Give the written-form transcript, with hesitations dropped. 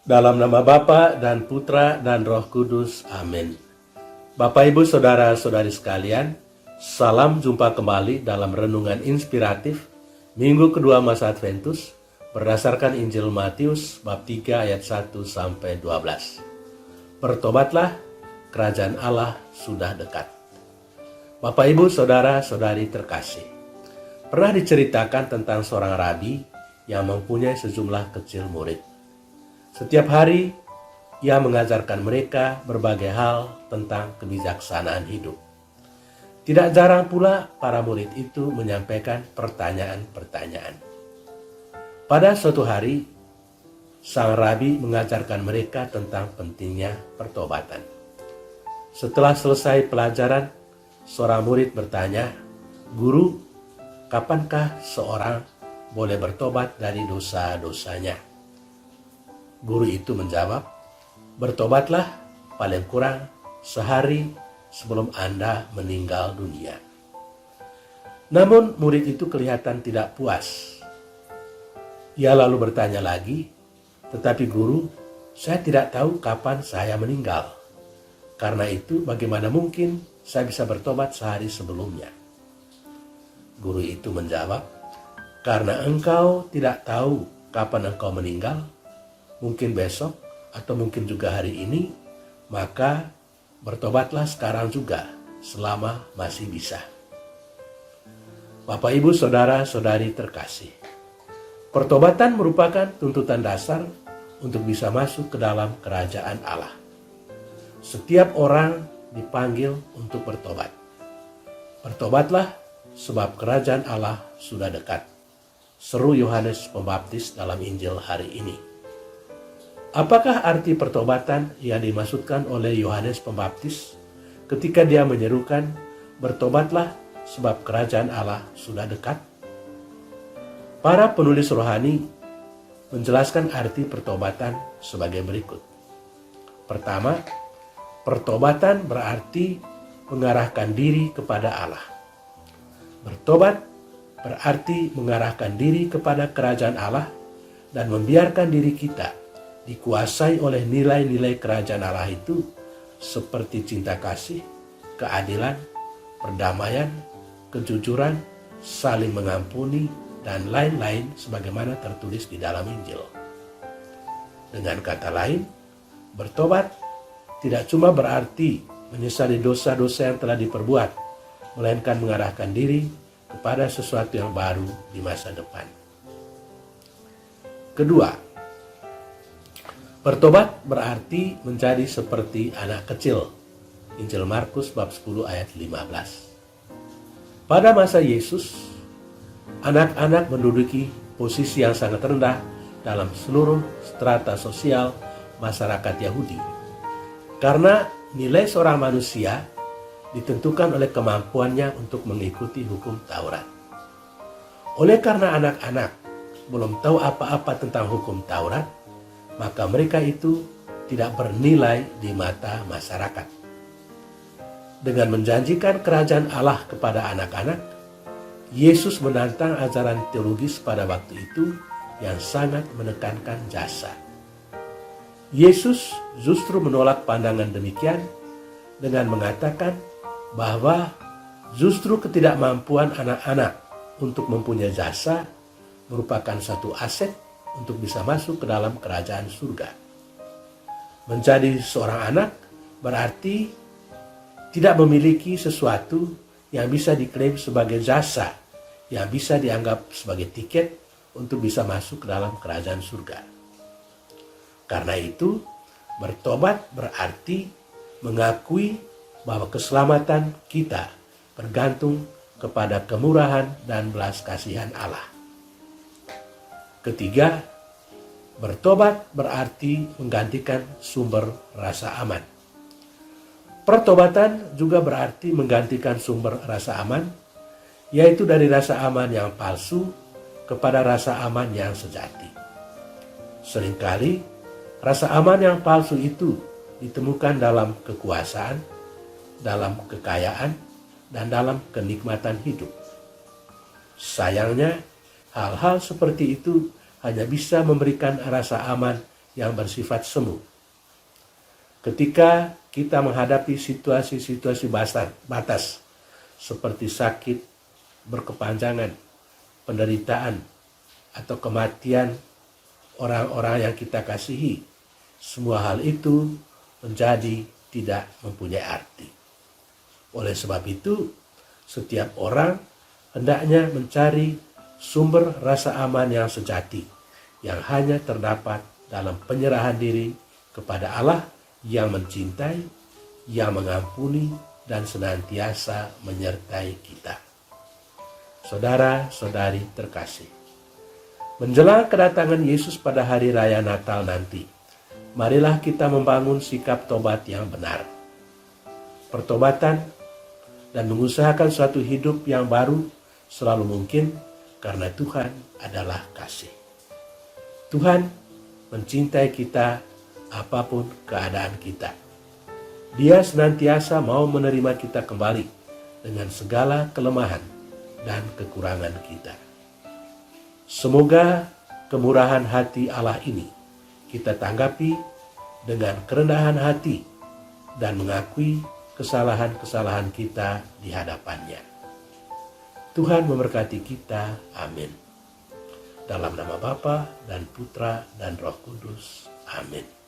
Dalam nama Bapa dan Putra dan Roh Kudus. Amin. Bapak, Ibu, Saudara-saudari sekalian, salam jumpa kembali dalam renungan inspiratif Minggu kedua masa Adventus berdasarkan Injil Matius bab 3 ayat 1 sampai 12. Bertobatlah, kerajaan Allah sudah dekat. Bapak, Ibu, Saudara-saudari terkasih, pernah diceritakan tentang seorang rabi yang mempunyai sejumlah kecil murid. Setiap hari, ia mengajarkan mereka berbagai hal tentang kebijaksanaan hidup. Tidak jarang pula para murid itu menyampaikan pertanyaan-pertanyaan. Pada suatu hari, sang rabi mengajarkan mereka tentang pentingnya pertobatan. Setelah selesai pelajaran, seorang murid bertanya, "Guru, kapankah seorang boleh bertobat dari dosa-dosanya?" Guru itu menjawab, "Bertobatlah paling kurang sehari sebelum Anda meninggal dunia." Namun murid itu kelihatan tidak puas. Ia lalu bertanya lagi, "Tetapi guru, saya tidak tahu kapan saya meninggal. Karena itu bagaimana mungkin saya bisa bertobat sehari sebelumnya?" Guru itu menjawab, "Karena engkau tidak tahu kapan engkau meninggal, mungkin besok atau mungkin juga hari ini, maka bertobatlah sekarang juga selama masih bisa." Bapak, Ibu, Saudara-saudari terkasih, pertobatan merupakan tuntutan dasar untuk bisa masuk ke dalam kerajaan Allah. Setiap orang dipanggil untuk bertobat. Bertobatlah sebab kerajaan Allah sudah dekat, seru Yohanes Pembaptis dalam Injil hari ini. Apakah arti pertobatan yang dimaksudkan oleh Yohanes Pembaptis ketika dia menyerukan, "Bertobatlah sebab kerajaan Allah sudah dekat"? Para penulis rohani menjelaskan arti pertobatan sebagai berikut. Pertama, pertobatan berarti mengarahkan diri kepada Allah. Bertobat berarti mengarahkan diri kepada kerajaan Allah dan membiarkan diri kita dikuasai oleh nilai-nilai kerajaan Allah itu seperti cinta kasih, keadilan, perdamaian, kejujuran, saling mengampuni, dan lain-lain sebagaimana tertulis di dalam Injil. Dengan kata lain, bertobat tidak cuma berarti menyesali dosa-dosa yang telah diperbuat, melainkan mengarahkan diri kepada sesuatu yang baru di masa depan. Kedua, bertobat berarti menjadi seperti anak kecil. Injil Markus bab 10 ayat 15. Pada masa Yesus, anak-anak menduduki posisi yang sangat rendah dalam seluruh strata sosial masyarakat Yahudi. Karena nilai seorang manusia ditentukan oleh kemampuannya untuk mengikuti hukum Taurat. Oleh karena anak-anak belum tahu apa-apa tentang hukum Taurat, maka mereka itu tidak bernilai di mata masyarakat. Dengan menjanjikan kerajaan Allah kepada anak-anak, Yesus menantang ajaran teologis pada waktu itu yang sangat menekankan jasa. Yesus justru menolak pandangan demikian dengan mengatakan bahwa justru ketidakmampuan anak-anak untuk mempunyai jasa merupakan satu aset untuk bisa masuk ke dalam kerajaan surga. Menjadi seorang anak berarti tidak memiliki sesuatu yang bisa diklaim sebagai jasa, yang bisa dianggap sebagai tiket untuk bisa masuk ke dalam kerajaan surga. Karena itu, bertobat berarti mengakui bahwa keselamatan kita bergantung kepada kemurahan dan belas kasihan Allah. Ketiga, bertobat berarti menggantikan sumber rasa aman. Pertobatan juga berarti menggantikan sumber rasa aman, yaitu dari rasa aman yang palsu kepada rasa aman yang sejati. Seringkali, rasa aman yang palsu itu ditemukan dalam kekuasaan, dalam kekayaan, dan dalam kenikmatan hidup. Sayangnya, hal-hal seperti itu hanya bisa memberikan rasa aman yang bersifat semu. Ketika kita menghadapi situasi-situasi batas seperti sakit berkepanjangan, penderitaan, atau kematian orang-orang yang kita kasihi, semua hal itu menjadi tidak mempunyai arti. Oleh sebab itu, setiap orang hendaknya mencari sumber rasa aman yang sejati, yang hanya terdapat dalam penyerahan diri kepada Allah yang mencintai, yang mengampuni, dan senantiasa menyertai kita. Saudara-saudari terkasih, menjelang kedatangan Yesus pada hari raya Natal nanti, marilah kita membangun sikap tobat yang benar. Pertobatan dan mengusahakan suatu hidup yang baru selalu mungkin karena Tuhan adalah kasih. Tuhan mencintai kita apapun keadaan kita. Dia senantiasa mau menerima kita kembali dengan segala kelemahan dan kekurangan kita. Semoga kemurahan hati Allah ini kita tanggapi dengan kerendahan hati dan mengakui kesalahan-kesalahan kita di hadapannya. Tuhan memberkati kita. Amin. Dalam nama Bapa dan Putra dan Roh Kudus. Amin.